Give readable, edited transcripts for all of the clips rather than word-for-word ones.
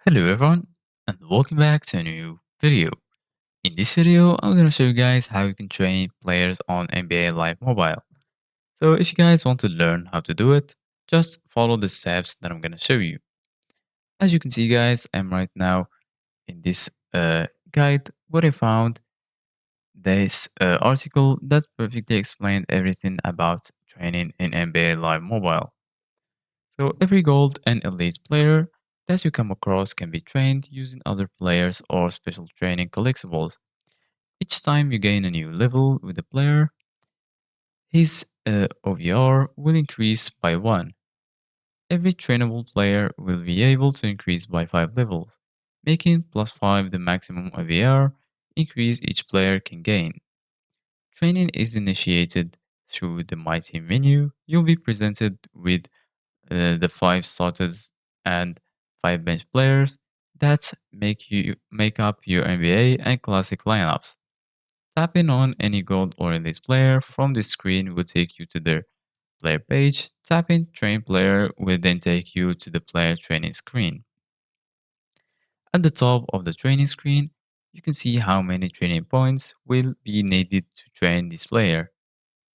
Hello everyone and welcome back to a new video. In this video, I'm going to show you guys how you can train players on NBA Live Mobile. So if you guys want to learn how to do it, just follow the steps that I'm going to show you. As you can see guys, I'm right now in this guide where I found this article that perfectly explained everything about training in NBA Live Mobile. So every gold and elite player that you come across can be trained using other players or special training collectibles. Each time you gain a new level with a player, his OVR will increase by 1. Every trainable player will be able to increase by 5 levels, making plus 5 the maximum OVR increase each player can gain. Training is initiated through the My Team menu. You'll be presented with the 5 starters and 5 bench players that make up your NBA and classic lineups. Tapping on any gold or elite player from the screen will take you to their player page. Tapping train player will then take you to the player training screen. At the top of the training screen, you can see how many training points will be needed to train this player.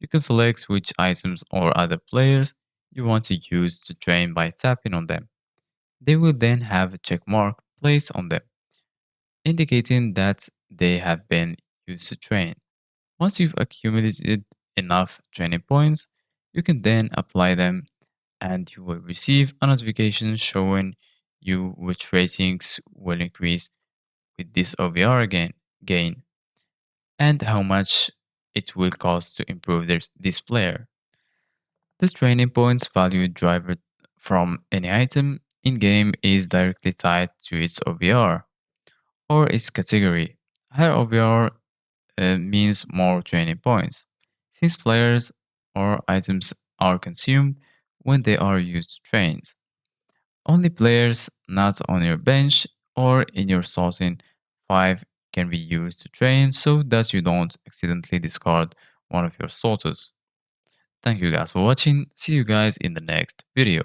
You can select which items or other players you want to use to train by tapping on them. They will then have a check mark placed on them, indicating that they have been used to train. Once you've accumulated enough training points, you can then apply them and you will receive a notification showing you which ratings will increase with this OVR gain and how much it will cost to improve this player. The training points value driver from any item in game is directly tied to its OVR or its category. Higher OVR means more training points, since players or items are consumed when they are used to trains. Only players not on your bench or in your starting 5 can be used to train so that you don't accidentally discard one of your starters. Thank you guys for watching. See you guys in the next video.